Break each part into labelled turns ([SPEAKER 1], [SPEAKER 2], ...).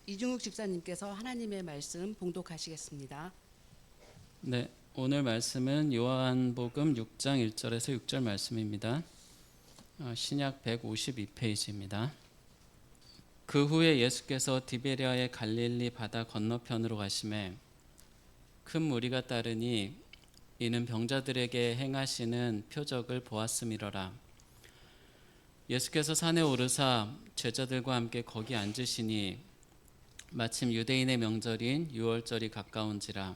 [SPEAKER 1] 이중욱 집사님께서 하나님의 말씀 봉독하시겠습니다.
[SPEAKER 2] 네, 오늘 말씀은 요한복음 6장 1절에서 6절 말씀입니다. 신약 152페이지입니다. 그 후에 예수께서 디베랴의 갈릴리 바다 건너편으로 가시매 큰 무리가 따르니 이는 병자들에게 행하시는 표적을 보았음이러라. 예수께서 산에 오르사 제자들과 함께 거기 앉으시니 마침 유대인의 명절인 유월절이 가까운지라.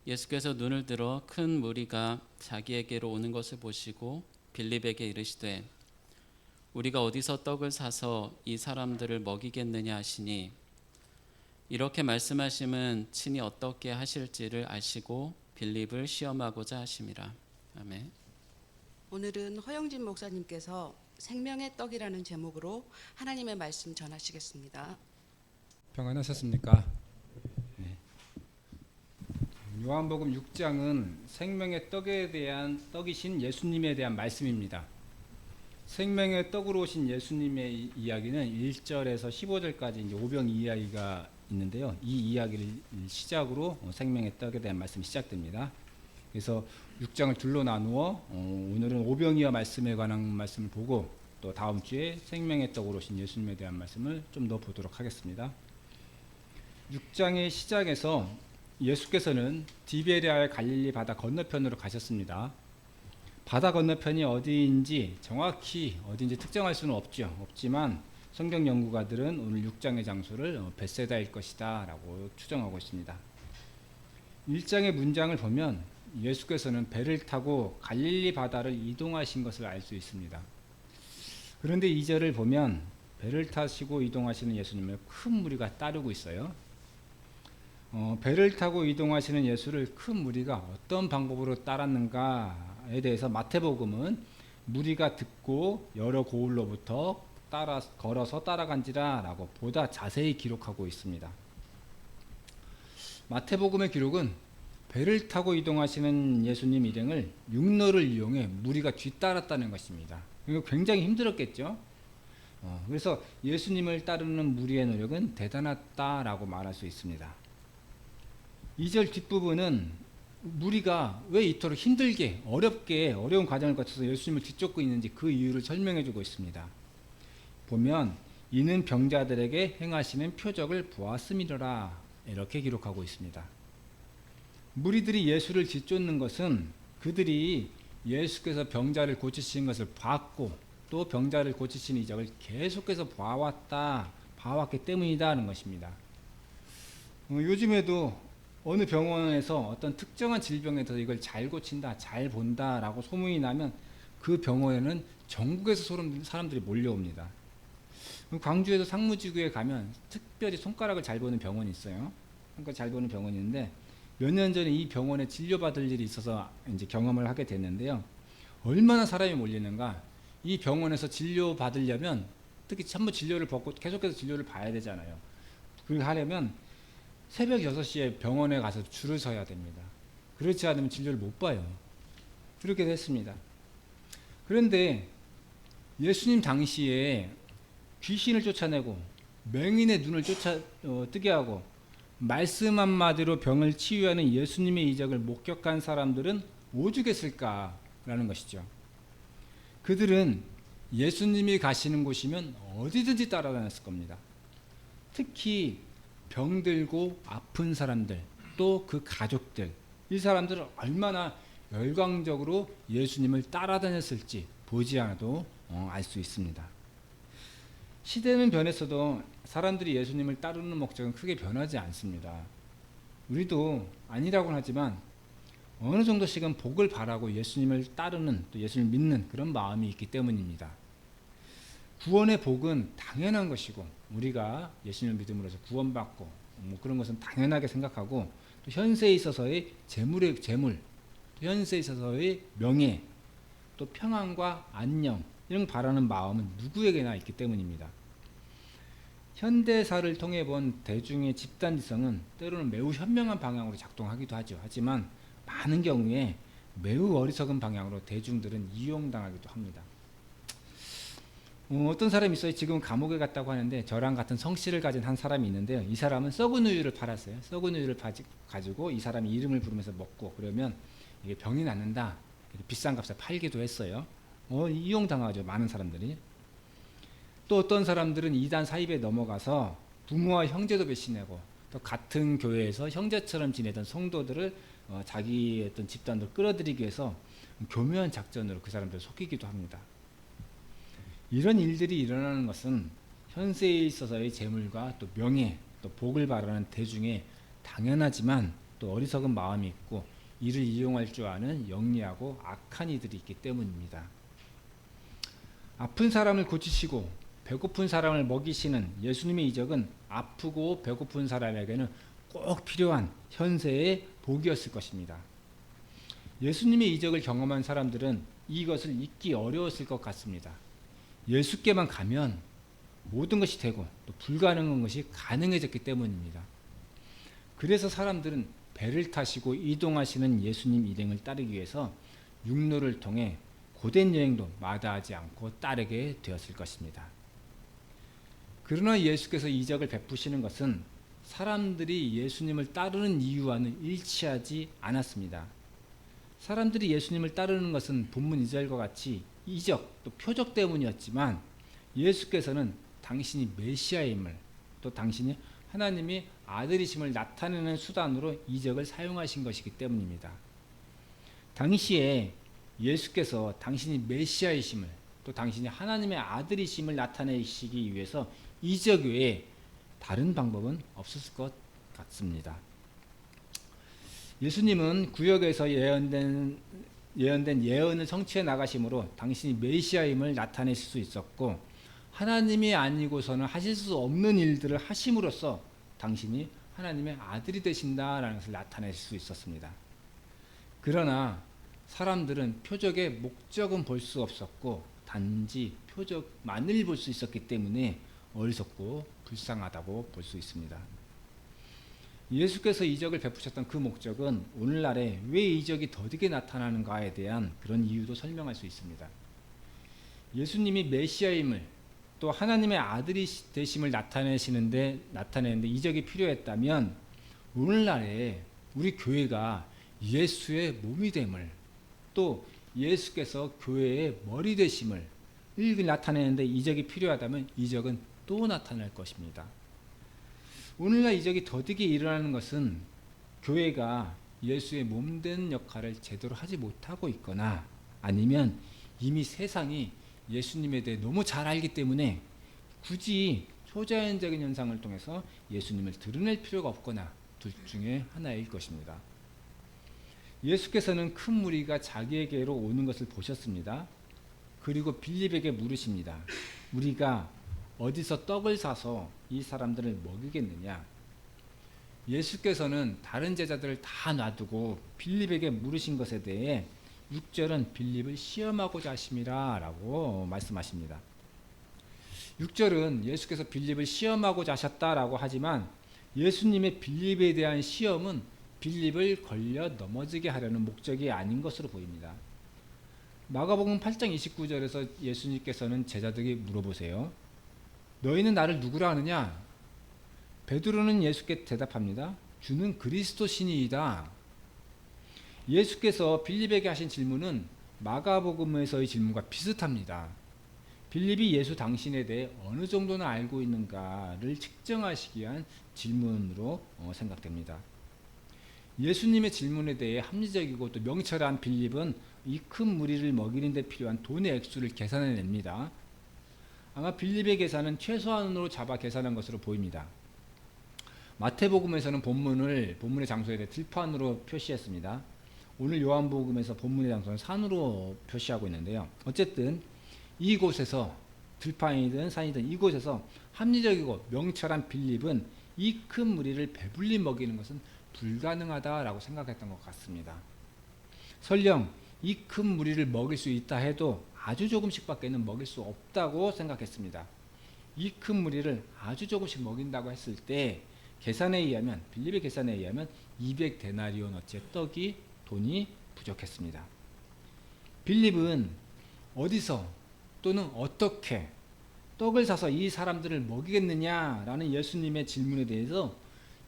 [SPEAKER 2] 예수께서 눈을 들어 큰 무리가 자기에게로 오는 것을 보시고 빌립에게 이르시되 우리가 어디서 떡을 사서 이 사람들을 먹이겠느냐 하시니 이렇게 말씀하심은 친히 어떻게 하실지를 아시고 빌립을 시험하고자 하심이라. 아멘.
[SPEAKER 1] 오늘은 허영진 목사님께서 생명의 떡이라는 제목으로 하나님의 말씀 전하시겠습니다.
[SPEAKER 3] 평안하셨습니까? 네. 요한복음 6장은 생명의 떡에 대한 떡이신 예수님에 대한 말씀입니다. 생명의 떡으로 오신 예수님의 이야기는 1절에서 15절까지 이제 오병 이야기가 있는데요. 이 이야기를 시작으로 생명의 떡에 대한 말씀이 시작됩니다. 그래서 6장을 둘로 나누어 오늘은 오병이어 말씀에 관한 말씀을 보고 또 다음 주에 생명의 떡으로 오신 예수님에 대한 말씀을 좀 더 보도록 하겠습니다. 6장의 시작에서 예수께서는 디베랴의 갈릴리 바다 건너편으로 가셨습니다. 바다 건너편이 어디인지 정확히 어디인지 특정할 수는 없지만 성경 연구가들은 오늘 6장의 장소를 벳세다일 것이다 라고 추정하고 있습니다. 1장의 문장을 보면 예수께서는 배를 타고 갈릴리 바다를 이동하신 것을 알 수 있습니다. 그런데 2절을 보면 배를 타시고 이동하시는 예수님을 큰 무리가 따르고 있어요. 배를 타고 이동하시는 예수를 큰 무리가 어떤 방법으로 따랐는가에 대해서 마태복음은 무리가 듣고 여러 고을로부터 걸어서 따라간지라 라고 보다 자세히 기록하고 있습니다. 마태복음의 기록은 배를 타고 이동하시는 예수님 일행을 육로를 이용해 무리가 뒤따랐다는 것입니다. 이거 굉장히 힘들었겠죠. 그래서 예수님을 따르는 무리의 노력은 대단하다라고 말할 수 있습니다. 2절 뒷부분은 무리가 왜 이토록 힘들게 어려운 과정을 거쳐서 예수님을 뒤쫓고 있는지 그 이유를 설명해 주고 있습니다. 보면 이는 병자들에게 행하시는 표적을 보았음이로라 이렇게 기록하고 있습니다. 무리들이 예수를 뒤쫓는 것은 그들이 예수께서 병자를 고치신 것을 봤고 또 병자를 고치신 이적을 계속해서 봐왔기 때문이다는 것입니다. 요즘에도 어느 병원에서 어떤 특정한 질병에 대해서 이걸 잘 고친다, 잘 본다라고 소문이 나면 그 병원에는 전국에서 사람들이 몰려옵니다. 광주에서 상무지구에 가면 특별히 손가락을 잘 보는 병원이 있어요. 손가락 잘 보는 병원이 있는데 몇 년 전에 이 병원에 진료받을 일이 있어서 이제 경험을 하게 됐는데요. 얼마나 사람이 몰리는가. 이 병원에서 진료받으려면 특히 한번 진료를 받고 계속해서 진료를 봐야 되잖아요. 그걸 하려면 새벽 6시에 병원에 가서 줄을 서야 됩니다. 그렇지 않으면 진료를 못 봐요. 그렇게 됐습니다. 그런데 예수님 당시에 귀신을 쫓아내고 맹인의 눈을 뜨게 하고 말씀 한마디로 병을 치유하는 예수님의 이적을 목격한 사람들은 오죽했을까라는 것이죠. 그들은 예수님이 가시는 곳이면 어디든지 따라다녔을 겁니다. 특히 병들고 아픈 사람들 또 그 가족들 이 사람들은 얼마나 열광적으로 예수님을 따라다녔을지 보지 않아도 알 수 있습니다. 시대는 변했어도 사람들이 예수님을 따르는 목적은 크게 변하지 않습니다. 우리도 아니라고는 하지만 어느 정도씩은 복을 바라고 예수님을 따르는 또 예수님을 믿는 그런 마음이 있기 때문입니다. 구원의 복은 당연한 것이고 우리가 예수님을 믿음으로써 구원받고 그런 것은 당연하게 생각하고 또 현세에 있어서의 재물, 또 현세에 있어서의 명예, 또 평안과 안녕 이런 바라는 마음은 누구에게나 있기 때문입니다. 현대사를 통해 본 대중의 집단지성은 때로는 매우 현명한 방향으로 작동하기도 하죠. 하지만 많은 경우에 매우 어리석은 방향으로 대중들은 이용당하기도 합니다. 어떤 사람이 있어요. 지금 감옥에 갔다고 하는데 저랑 같은 성씨를 가진 한 사람이 있는데요. 이 사람은 썩은 우유를 팔았어요. 썩은 우유를 가지고 이 사람이 이름을 부르면서 먹고 그러면 이게 병이 낫는다. 비싼 값에 팔기도 했어요. 이용당하죠. 많은 사람들이. 또 어떤 사람들은 이단 사입에 넘어가서 부모와 형제도 배신하고 또 같은 교회에서 형제처럼 지내던 성도들을 자기의 어떤 집단으로 끌어들이기 위해서 교묘한 작전으로 그 사람들을 속이기도 합니다. 이런 일들이 일어나는 것은 현세에 있어서의 재물과 또 명예, 또 복을 바라는 대중의 당연하지만 또 어리석은 마음이 있고 이를 이용할 줄 아는 영리하고 악한 이들이 있기 때문입니다. 아픈 사람을 고치시고 배고픈 사람을 먹이시는 예수님의 이적은 아프고 배고픈 사람에게는 꼭 필요한 현세의 복이었을 것입니다. 예수님의 이적을 경험한 사람들은 이것을 잊기 어려웠을 것 같습니다. 예수께만 가면 모든 것이 되고 또 불가능한 것이 가능해졌기 때문입니다. 그래서 사람들은 배를 타시고 이동하시는 예수님 일행을 따르기 위해서 육로를 통해 고된 여행도 마다하지 않고 따르게 되었을 것입니다. 그러나 예수께서 이적을 베푸시는 것은 사람들이 예수님을 따르는 이유와는 일치하지 않았습니다. 사람들이 예수님을 따르는 것은 본문 2절과 같이 이적 또 표적 때문이었지만 예수께서는 당신이 메시아임을 또 당신이 하나님의 아들이심을 나타내는 수단으로 이적을 사용하신 것이기 때문입니다. 당시에 예수께서 당신이 메시아이심을 또 당신이 하나님의 아들이심을 나타내시기 위해서 이적 외에 다른 방법은 없었을 것 같습니다. 예수님은 구역에서 예언된 예언을 성취해 나가심으로 당신이 메시아임을 나타내실 수 있었고 하나님이 아니고서는 하실 수 없는 일들을 하심으로써 당신이 하나님의 아들이 되신다라는 것을 나타낼 수 있었습니다. 그러나 사람들은 표적의 목적은 볼 수 없었고 단지 표적만을 볼 수 있었기 때문에 어리석고 불쌍하다고 볼 수 있습니다. 예수께서 이적을 베푸셨던 그 목적은 오늘날에 왜 이적이 더디게 나타나는가에 대한 그런 이유도 설명할 수 있습니다. 예수님이 메시아임을 또 하나님의 아들이 되심을 나타내는데 이적이 필요했다면 오늘날에 우리 교회가 예수의 몸이 됨을 또 예수께서 교회의 머리 되심을 나타내는데 이적이 필요하다면 이적은 또 나타날 것입니다. 오늘날 이적이 더디게 일어나는 것은 교회가 예수의 몸된 역할을 제대로 하지 못하고 있거나 아니면 이미 세상이 예수님에 대해 너무 잘 알기 때문에 굳이 초자연적인 현상을 통해서 예수님을 드러낼 필요가 없거나 둘 중에 하나일 것입니다. 예수께서는 큰 무리가 자기에게로 오는 것을 보셨습니다. 그리고 빌립에게 물으십니다. 우리가 어디서 떡을 사서 이 사람들을 먹이겠느냐? 예수께서는 다른 제자들을 다 놔두고 빌립에게 물으신 것에 대해 6절은 빌립을 시험하고자 하심이라 라고 말씀하십니다. 6절은 예수께서 빌립을 시험하고자 하셨다라고 하지만 예수님의 빌립에 대한 시험은 빌립을 걸려 넘어지게 하려는 목적이 아닌 것으로 보입니다. 마가복음 8장 29절에서 예수님께서는 제자들에게 물어보세요. 너희는 나를 누구라 하느냐? 베드로는 예수께 대답합니다. 주는 그리스도시니이다. 예수께서 빌립에게 하신 질문은 마가복음에서의 질문과 비슷합니다. 빌립이 예수 당신에 대해 어느 정도나 알고 있는가를 측정하시기 위한 질문으로 생각됩니다. 예수님의 질문에 대해 합리적이고 또 명철한 빌립은 이 큰 무리를 먹이는 데 필요한 돈의 액수를 계산해냅니다. 아마 빌립의 계산은 최소한으로 잡아 계산한 것으로 보입니다. 마태복음에서는 본문의 장소에 대해 들판으로 표시했습니다. 오늘 요한복음에서 본문의 장소는 산으로 표시하고 있는데요. 어쨌든 이곳에서 들판이든 산이든 이곳에서 합리적이고 명철한 빌립은 이 큰 무리를 배불리 먹이는 것은 불가능하다라고 생각했던 것 같습니다. 설령 이 큰 무리를 먹일 수 있다 해도 아주 조금씩밖에는 먹일 수 없다고 생각했습니다. 이 큰 무리를 아주 조금씩 먹인다고 했을 때 빌립의 계산에 의하면 200데나리온어치의 돈이 부족했습니다. 빌립은 어디서 또는 어떻게 떡을 사서 이 사람들을 먹이겠느냐라는 예수님의 질문에 대해서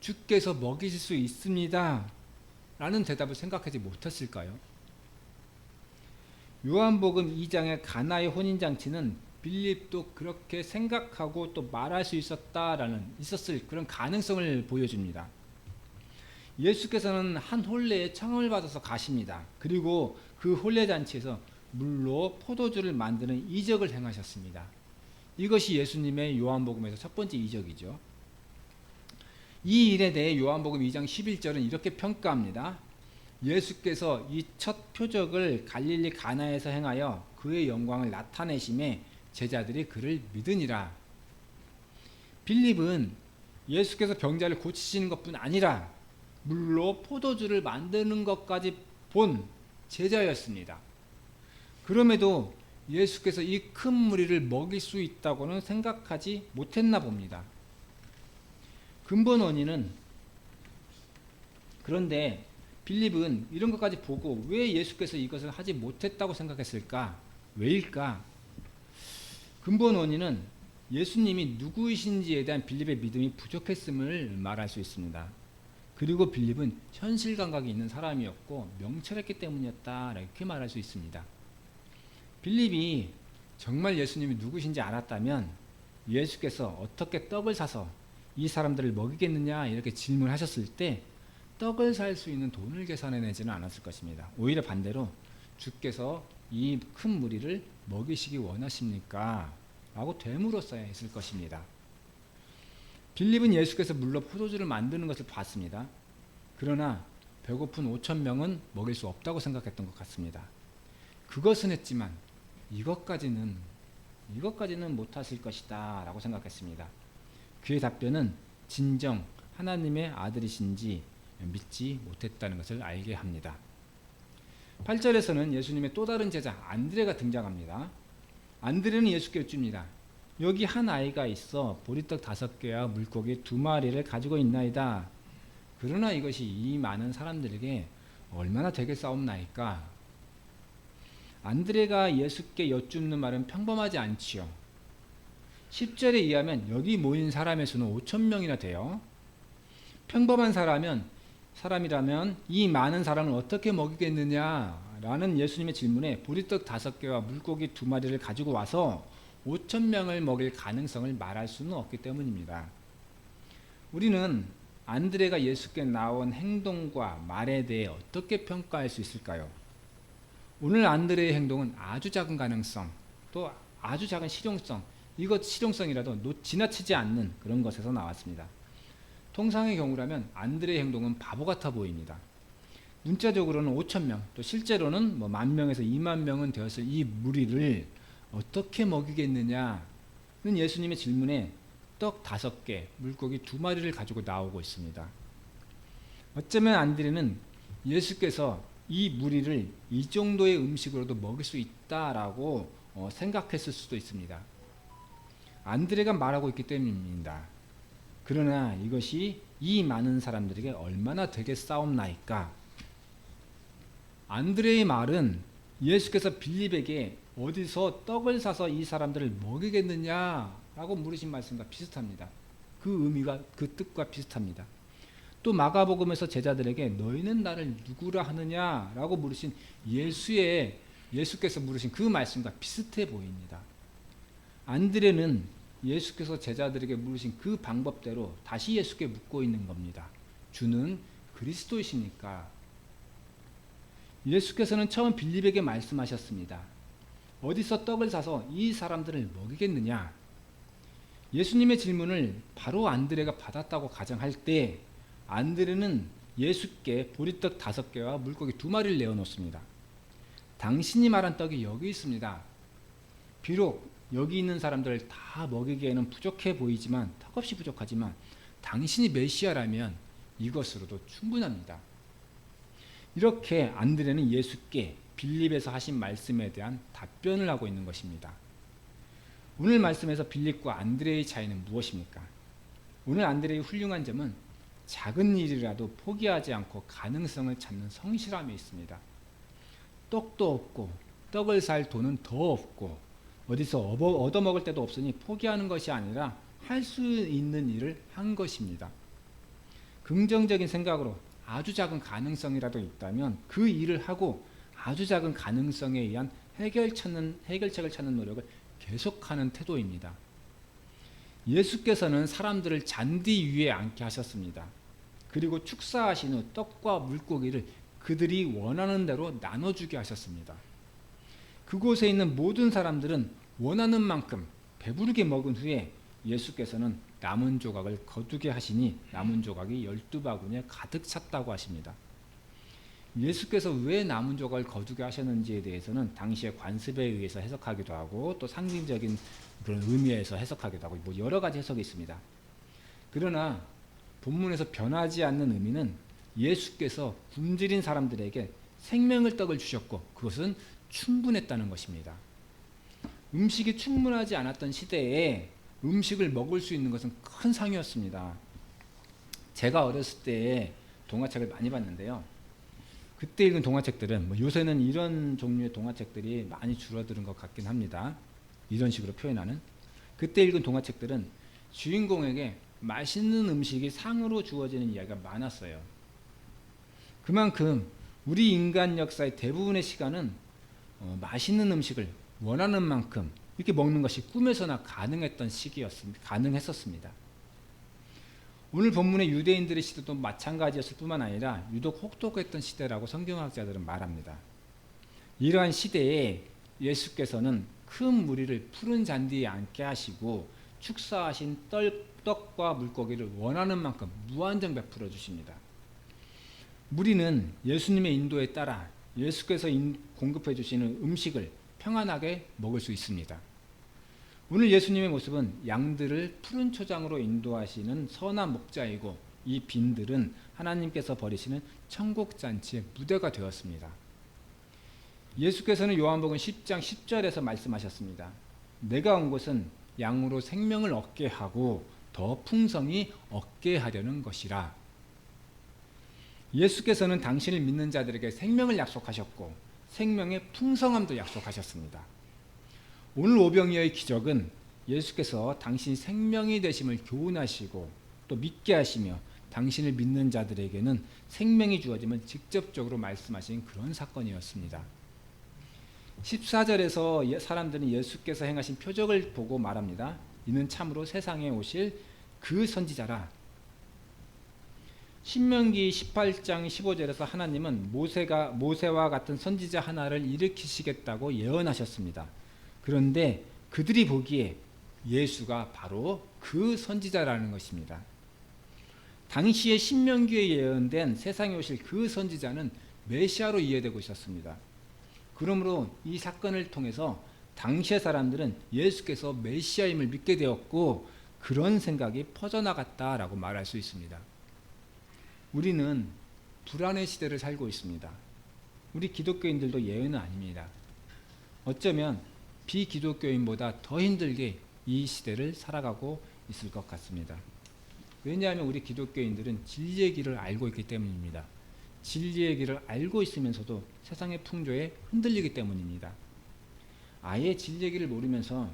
[SPEAKER 3] 주께서 먹이실 수 있습니다 라는 대답을 생각하지 못했을까요? 요한복음 2장의 가나의 혼인잔치는 빌립도 그렇게 생각하고 또 말할 수 있었을 그런 가능성을 보여줍니다. 예수께서는 한 혼례에 청함을 받아서 가십니다. 그리고 그 혼례잔치에서 물로 포도주를 만드는 이적을 행하셨습니다. 이것이 예수님의 요한복음에서 첫 번째 이적이죠. 이 일에 대해 요한복음 2장 11절은 이렇게 평가합니다. 예수께서 이 첫 표적을 갈릴리 가나에서 행하여 그의 영광을 나타내심에 제자들이 그를 믿으니라. 빌립은 예수께서 병자를 고치시는 것뿐 아니라 물로 포도주를 만드는 것까지 본 제자였습니다. 그럼에도 예수께서 이 큰 무리를 먹일 수 있다고는 생각하지 못했나 봅니다. 근본 원인은, 그런데 빌립은 이런 것까지 보고 왜 예수께서 이것을 하지 못했다고 생각했을까? 왜일까? 근본 원인은 예수님이 누구이신지에 대한 빌립의 믿음이 부족했음을 말할 수 있습니다. 그리고 빌립은 현실 감각이 있는 사람이었고 명철했기 때문이었다 이렇게 말할 수 있습니다. 빌립이 정말 예수님이 누구신지 알았다면 예수께서 어떻게 떡을 사서 이 사람들을 먹이겠느냐 이렇게 질문하셨을 때 떡을 살 수 있는 돈을 계산해내지는 않았을 것입니다. 오히려 반대로 주께서 이 큰 무리를 먹이시기 원하십니까? 라고 되물었어야 했을 것입니다. 빌립은 예수께서 물로 포도주를 만드는 것을 봤습니다. 그러나 배고픈 5천 명은 먹일 수 없다고 생각했던 것 같습니다. 그것은 했지만 이것까지는 못하실 것이다 라고 생각했습니다. 그의 답변은 진정 하나님의 아들이신지 믿지 못했다는 것을 알게 합니다. 8절에서는 예수님의 또 다른 제자 안드레가 등장합니다. 안드레는 예수께 여쭙니다. 여기 한 아이가 있어 보리떡 5개와 물고기 2마리를 가지고 있나이다. 그러나 이것이 이 많은 사람들에게 얼마나 되겠사옵나이까? 안드레가 예수께 여쭙는 말은 평범하지 않지요. 10절에 의하면 여기 모인 사람의 수는 5천 명이나 돼요. 평범한 사람이라면 이 많은 사람을 어떻게 먹이겠느냐라는 예수님의 질문에 보리떡 5개와 물고기 2마리를 가지고 와서 5천 명을 먹일 가능성을 말할 수는 없기 때문입니다. 우리는 안드레가 예수께 나온 행동과 말에 대해 어떻게 평가할 수 있을까요? 오늘 안드레의 행동은 아주 작은 가능성, 또 아주 작은 실용성, 이것 실용성이라도 지나치지 않는 그런 것에서 나왔습니다. 통상의 경우라면 안드레의 행동은 바보 같아 보입니다. 문자적으로는 5천 명, 또 실제로는 10,000명에서 20,000명은 되었을 이 무리를 어떻게 먹이겠느냐는 예수님의 질문에 떡 5개, 물고기 2마리를 가지고 나오고 있습니다. 어쩌면 안드레는 예수께서 이 무리를 이 정도의 음식으로도 먹일 수 있다라고 생각했을 수도 있습니다. 안드레가 말하고 있기 때문입니다. 그러나 이것이 이 많은 사람들에게 얼마나 되겠사옵나이까? 안드레의 말은 예수께서 빌립에게 어디서 떡을 사서 이 사람들을 먹이겠느냐라고 물으신 말씀과 비슷합니다. 그 의미가, 그 뜻과 비슷합니다. 또 마가복음에서 제자들에게 너희는 나를 누구라 하느냐라고 물으신 예수께서 물으신 그 말씀과 비슷해 보입니다. 안드레는 예수께서 제자들에게 물으신 그 방법대로 다시 예수께 묻고 있는 겁니다. 주는 그리스도이십니까? 예수께서는 처음 빌립에게 말씀하셨습니다. 어디서 떡을 사서 이 사람들을 먹이겠느냐? 예수님의 질문을 바로 안드레가 받았다고 가정할 때 안드레는 예수께 보리떡 5개와 물고기 2마리를 내어놓습니다. 당신이 말한 떡이 여기 있습니다. 비록 여기 있는 사람들을 다 먹이기에는 부족해 보이지만, 턱없이 부족하지만 당신이 메시아라면 이것으로도 충분합니다. 이렇게 안드레는 예수께 빌립에서 하신 말씀에 대한 답변을 하고 있는 것입니다. 오늘 말씀에서 빌립과 안드레의 차이는 무엇입니까? 오늘 안드레의 훌륭한 점은 작은 일이라도 포기하지 않고 가능성을 찾는 성실함이 있습니다. 떡도 없고 떡을 살 돈은 더 없고 어디서 얻어먹을 데도 없으니 포기하는 것이 아니라 할 수 있는 일을 한 것입니다. 긍정적인 생각으로 아주 작은 가능성이라도 있다면 그 일을 하고 아주 작은 가능성에 의한 해결책을 찾는 노력을 계속하는 태도입니다. 예수께서는 사람들을 잔디 위에 앉게 하셨습니다. 그리고 축사하신 후 떡과 물고기를 그들이 원하는 대로 나눠주게 하셨습니다. 그곳에 있는 모든 사람들은 원하는 만큼 배부르게 먹은 후에 예수께서는 남은 조각을 거두게 하시니 남은 조각이 12바구니에 가득 찼다고 하십니다. 예수께서 왜 남은 조각을 거두게 하셨는지에 대해서는 당시의 관습에 의해서 해석하기도 하고 또 상징적인 그런 의미에서 해석하기도 하고 뭐 여러 가지 해석이 있습니다. 그러나 본문에서 변하지 않는 의미는 예수께서 굶주린 사람들에게 생명의 떡을 주셨고 그것은 충분했다는 것입니다. 음식이 충분하지 않았던 시대에 음식을 먹을 수 있는 것은 큰 상이었습니다. 제가 어렸을 때 동화책을 많이 봤는데요. 그때 읽은 동화책들은 요새는 이런 종류의 동화책들이 많이 줄어드는 것 같긴 합니다. 이런 식으로 표현하는. 그때 읽은 동화책들은 주인공에게 맛있는 음식이 상으로 주어지는 이야기가 많았어요. 그만큼 우리 인간 역사의 대부분의 시간은 맛있는 음식을 원하는 만큼 이렇게 먹는 것이 꿈에서나 가능했었습니다. 오늘 본문의 유대인들의 시대도 마찬가지였을 뿐만 아니라 유독 혹독했던 시대라고 성경학자들은 말합니다. 이러한 시대에 예수께서는 큰 무리를 푸른 잔디에 앉게 하시고 축사하신 떡과 물고기를 원하는 만큼 무한정 베풀어 주십니다. 무리는 예수님의 인도에 따라 예수께서 공급해 주시는 음식을 평안하게 먹을 수 있습니다. 오늘 예수님의 모습은 양들을 푸른 초장으로 인도하시는 선한 목자이고 이 빈들은 하나님께서 버리시는 천국잔치의 무대가 되었습니다. 예수께서는 요한복음 10장 10절에서 말씀하셨습니다. 내가 온 것은 양으로 생명을 얻게 하고 더 풍성히 얻게 하려는 것이라. 예수께서는 당신을 믿는 자들에게 생명을 약속하셨고 생명의 풍성함도 약속하셨습니다. 오늘 오병이어의 기적은 예수께서 당신이 생명이 되심을 교훈하시고 또 믿게 하시며 당신을 믿는 자들에게는 생명이 주어짐을 직접적으로 말씀하신 그런 사건이었습니다. 14절에서 사람들은 예수께서 행하신 표적을 보고 말합니다. 이는 참으로 세상에 오실 그 선지자라. 신명기 18장 15절에서 하나님은 모세와 같은 선지자 하나를 일으키시겠다고 예언하셨습니다. 그런데 그들이 보기에 예수가 바로 그 선지자라는 것입니다. 당시에 신명기에 예언된 세상에 오실 그 선지자는 메시아로 이해되고 있었습니다. 그러므로 이 사건을 통해서 당시의 사람들은 예수께서 메시아임을 믿게 되었고 그런 생각이 퍼져나갔다라고 말할 수 있습니다. 우리는 불안의 시대를 살고 있습니다. 우리 기독교인들도 예외는 아닙니다. 어쩌면 비기독교인보다 더 힘들게 이 시대를 살아가고 있을 것 같습니다. 왜냐하면 우리 기독교인들은 진리의 길을 알고 있기 때문입니다. 진리의 길을 알고 있으면서도 세상의 풍조에 흔들리기 때문입니다. 아예 진리의 길을 모르면서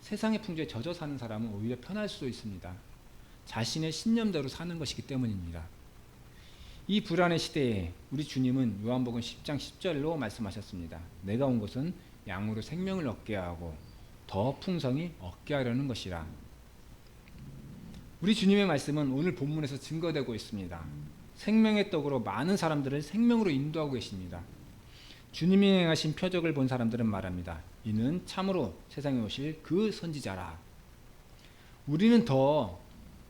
[SPEAKER 3] 세상의 풍조에 젖어 사는 사람은 오히려 편할 수도 있습니다. 자신의 신념대로 사는 것이기 때문입니다. 이 불안의 시대에 우리 주님은 요한복음 10장 10절로 말씀하셨습니다. 내가 온 것은 양으로 생명을 얻게 하고 더 풍성히 얻게 하려는 것이라. 우리 주님의 말씀은 오늘 본문에서 증거되고 있습니다. 생명의 떡으로 많은 사람들을 생명으로 인도하고 계십니다. 주님이 행하신 표적을 본 사람들은 말합니다. 이는 참으로 세상에 오실 그 선지자라. 우리는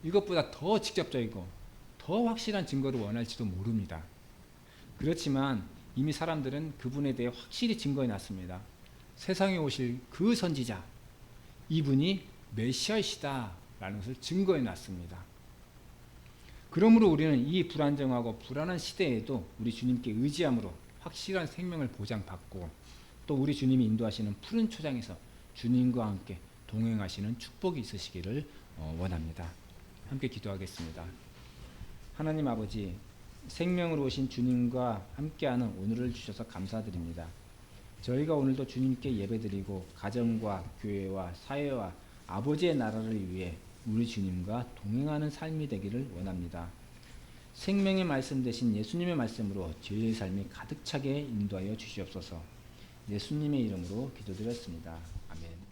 [SPEAKER 3] 이것보다 더 직접적이고 더 확실한 증거를 원할지도 모릅니다. 그렇지만 이미 사람들은 그분에 대해 확실히 증거해 놨습니다. 세상에 오실 그 선지자, 이분이 메시아이시다 라는 것을 증거해 놨습니다. 그러므로 우리는 이 불안정하고 불안한 시대에도 우리 주님께 의지함으로 확실한 생명을 보장받고 또 우리 주님이 인도하시는 푸른 초장에서 주님과 함께 동행하시는 축복이 있으시기를 원합니다. 함께 기도하겠습니다. 하나님 아버지, 생명으로 오신 주님과 함께하는 오늘을 주셔서 감사드립니다. 저희가 오늘도 주님께 예배드리고 가정과 교회와 사회와 아버지의 나라를 위해 우리 주님과 동행하는 삶이 되기를 원합니다. 생명의 말씀 대신 예수님의 말씀으로 저희의 삶이 가득 차게 인도하여 주시옵소서. 예수님의 이름으로 기도드렸습니다. 아멘.